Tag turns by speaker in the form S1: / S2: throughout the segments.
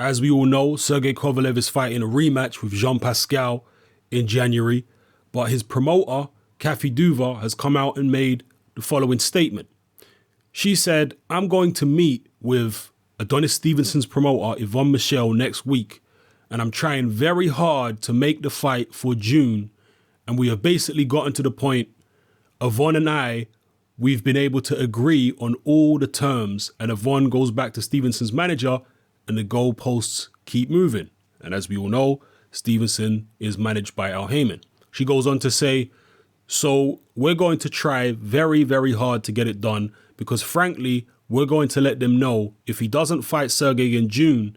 S1: As we all know, Sergey Kovalev is fighting a rematch with Jean Pascal in January, but his promoter, Kathy Duva, has come out and made the following statement. She said, "I'm going to meet with Adonis Stevenson's promoter, Yvonne Michelle, next week, and I'm trying very hard to make the fight for June, and we have basically gotten to the point, Yvonne and I, we've been able to agree on all the terms, and Yvonne goes back to Stevenson's manager, and the goalposts keep moving." And as we all know, Stevenson is managed by Haymon. She goes on to say, "So we're going to try very, very hard to get it done because frankly, we're going to let them know if he doesn't fight Sergey in June,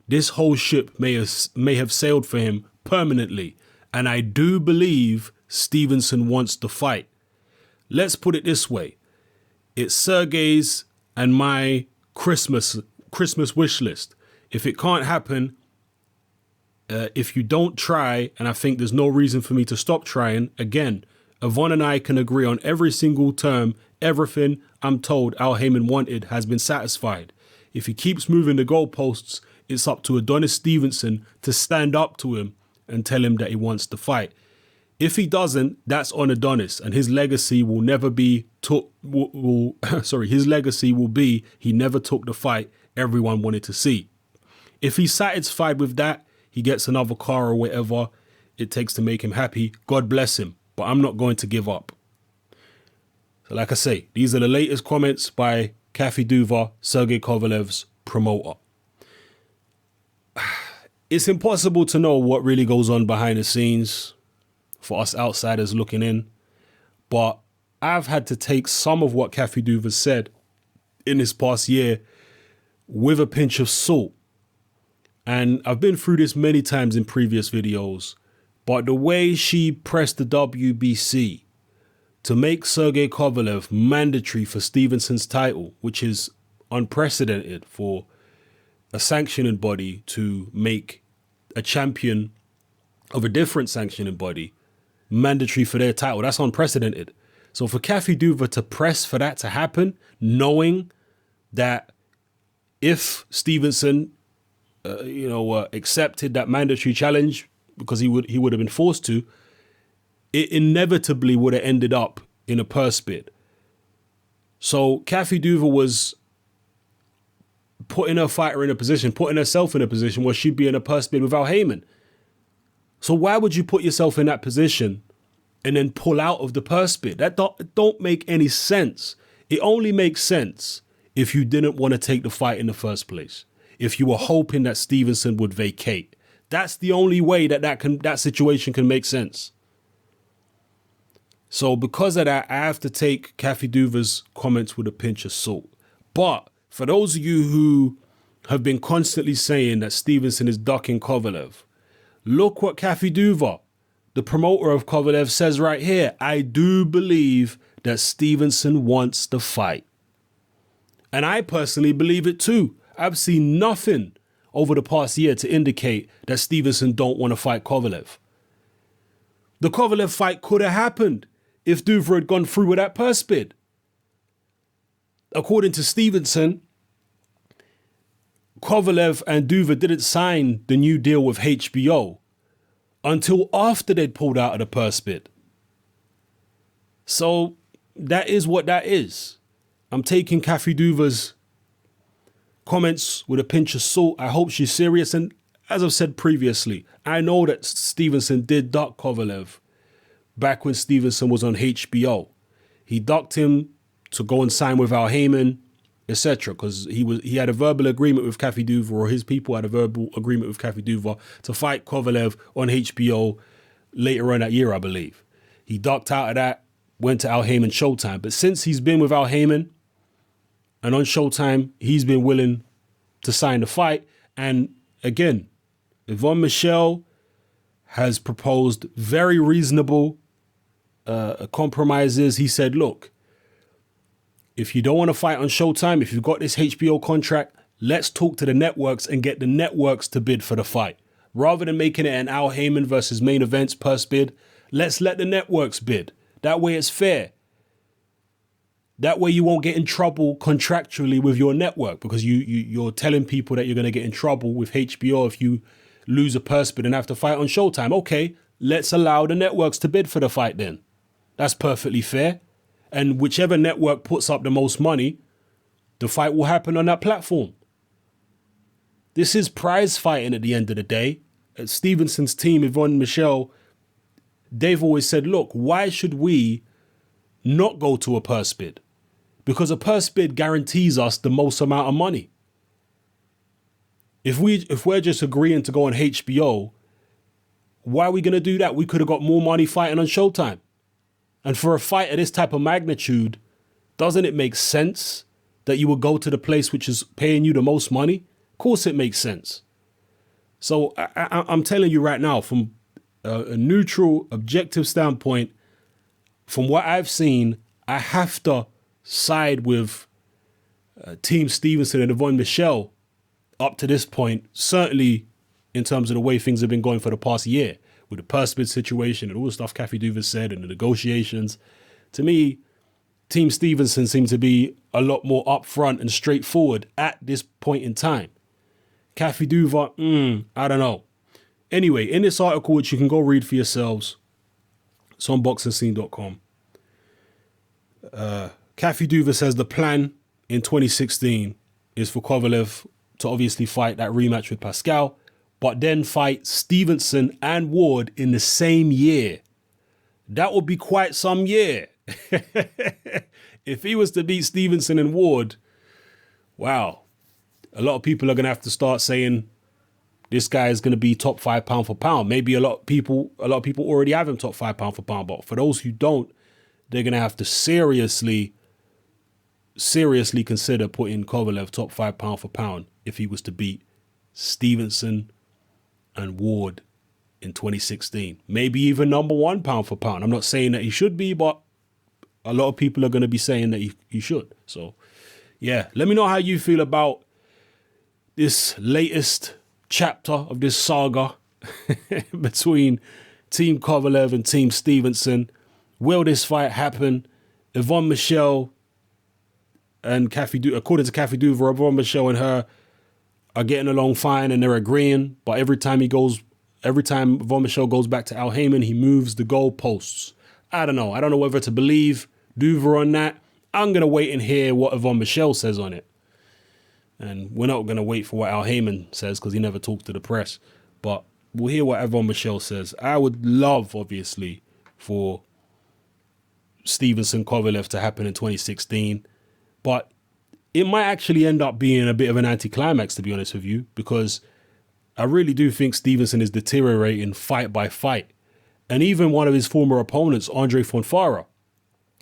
S1: this whole ship may have sailed for him permanently. And I do believe Stevenson wants to fight. Let's put it this way. It's Sergey's and my Christmas wish list. If it can't happen, if you don't try, and I think there's no reason for me to stop trying, again, Yvonne and I can agree on every single term. Everything I'm told Al Haymon wanted has been satisfied. If he keeps moving the goalposts, it's up to Adonis Stevenson to stand up to him and tell him that he wants to fight. If he doesn't, that's on Adonis, and his legacy will never be his legacy will be he never took the fight everyone wanted to see. If he's satisfied with that, he gets another car or whatever it takes to make him happy. God bless him, but I'm not going to give up." So like I say, these are the latest comments by Kathy Duva, Sergey Kovalev's promoter. It's impossible to know what really goes on behind the scenes for us outsiders looking in, but I've had to take some of what Kathy Duva said in this past year with a pinch of salt. And I've been through this many times in previous videos, but the way she pressed the WBC to make Sergey Kovalev mandatory for Stevenson's title, which is unprecedented for a sanctioning body to make a champion of a different sanctioning body mandatory for their title, that's unprecedented. So for Kathy Duva to press for that to happen, knowing that if Stevenson accepted that mandatory challenge because he would have been forced to, it inevitably would have ended up in a purse bid. So Kathy Duva was putting her fighter in a position, putting herself in a position where she'd be in a purse bid without Haymon. So why would you put yourself in that position and then pull out of the purse bid? That don't make any sense. It only makes sense if you didn't want to take the fight in the first place. If you were hoping that Stevenson would vacate. That's the only way that situation can make sense. So because of that, I have to take Kathy Duva's comments with a pinch of salt. But for those of you who have been constantly saying that Stevenson is ducking Kovalev, look what Kathy Duva, the promoter of Kovalev, says right here. I do believe that Stevenson wants to fight. And I personally believe it too. I've seen nothing over the past year to indicate that Stevenson don't want to fight Kovalev. The Kovalev fight could have happened if Duva had gone through with that purse bid. According to Stevenson, Kovalev and Duva didn't sign the new deal with HBO until after they'd pulled out of the purse bid. So that is what that is. I'm taking Kathy Duva's comments with a pinch of salt. I hope she's serious. And as I've said previously, I know that Stevenson did duck Kovalev back when Stevenson was on HBO. He ducked him to go and sign with Al Haymon, etc. Because he had a verbal agreement with Kathy Duva, or his people had a verbal agreement with Kathy Duva to fight Kovalev on HBO later on that year, I believe. He ducked out of that, went to Al Haymon Showtime. But since he's been with Al Haymon and on Showtime, he's been willing to sign the fight. And again, Yvonne Michelle has proposed very reasonable compromises. He said, look, if you don't want to fight on Showtime, if you've got this HBO contract, let's talk to the networks and get the networks to bid for the fight. Rather than making it an Al Haymon versus Main Events purse bid, let's let the networks bid. That way it's fair. That way you won't get in trouble contractually with your network, because you're telling people that you're going to get in trouble with HBO if you lose a purse bid and have to fight on Showtime. Okay, let's allow the networks to bid for the fight then. That's perfectly fair. And whichever network puts up the most money, the fight will happen on that platform. This is prize fighting at the end of the day. Stevenson's team, Yvonne Michelle, they've always said, look, why should we not go to a purse bid? Because a purse bid guarantees us the most amount of money. If we're just agreeing to go on HBO, why are we going to do that? We could have got more money fighting on Showtime. And for a fight of this type of magnitude, doesn't it make sense that you would go to the place which is paying you the most money? Of course it makes sense. So I'm telling you right now, from a neutral, objective standpoint, from what I've seen, I have to side with Team Stevenson and Yvonne Michelle up to this point, certainly in terms of the way things have been going for the past year, with the purse bid situation and all the stuff Kathy Duva said and the negotiations. To me, Team Stevenson seemed to be a lot more upfront and straightforward at this point in time. Kathy Duva, I don't know. Anyway, in this article, which you can go read for yourselves, it's on boxingscene.com. Kathy Duva says the plan in 2016 is for Kovalev to obviously fight that rematch with Pascal, but then fight Stevenson and Ward in the same year. That would be quite some year. If he was to beat Stevenson and Ward, wow. A lot of people are going to have to start saying this guy is going to be top 5 pound for pound. Maybe a lot of people already have him top 5 pound for pound, but for those who don't, they're going to have to seriously consider putting Kovalev top 5 pound for pound if he was to beat Stevenson and Ward in 2016. Maybe even number 1 pound for pound. I'm not saying that he should be, but a lot of people are going to be saying that he should. So, yeah, let me know how you feel about this latest chapter of this saga between Team Kovalev and Team Stevenson. Will this fight happen? Yvonne Michelle and Kathy Duva, according to Kathy Duva, Yvonne Michelle and her are getting along fine and they're agreeing. But every time Yvonne Michelle goes back to Al Haymon, he moves the goalposts. I don't know. I don't know whether to believe Duva on that. I'm going to wait and hear what Yvonne Michelle says on it. And we're not going to wait for what Al Haymon says because he never talked to the press. But we'll hear what Yvonne Michelle says. I would love, obviously, for Stevenson Kovalev to happen in 2016. But it might actually end up being a bit of an anticlimax, to be honest with you, because I really do think Stevenson is deteriorating fight by fight. And even one of his former opponents, Andre Fonfara,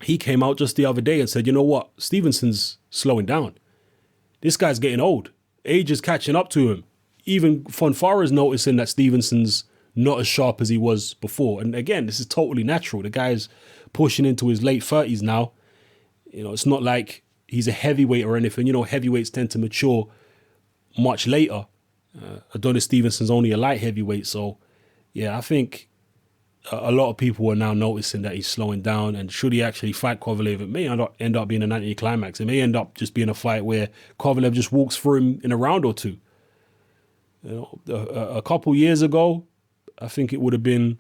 S1: he came out just the other day and said, you know what, Stevenson's slowing down. This guy's getting old. Age is catching up to him. Even Fonfara's noticing that Stevenson's not as sharp as he was before. And again, this is totally natural. The guy's pushing into his late 30s now. You know, it's not like he's a heavyweight or anything. You know, heavyweights tend to mature much later. Adonis Stevenson's only a light heavyweight. So, yeah, I think a lot of people are now noticing that he's slowing down. And should he actually fight Kovalev, it may end up being an anticlimax. It may end up just being a fight where Kovalev just walks through him in a round or two. You know, a couple years ago, I think it would have been,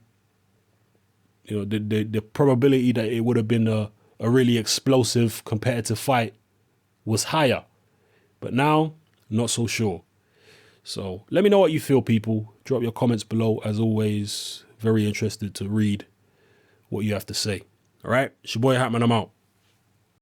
S1: you know, the probability that it would have been a really explosive competitive fight was higher. But now, not so sure. So let me know what you feel, people. Drop your comments below. As always, very interested to read what you have to say. All right? It's your boy Haymon. I'm out.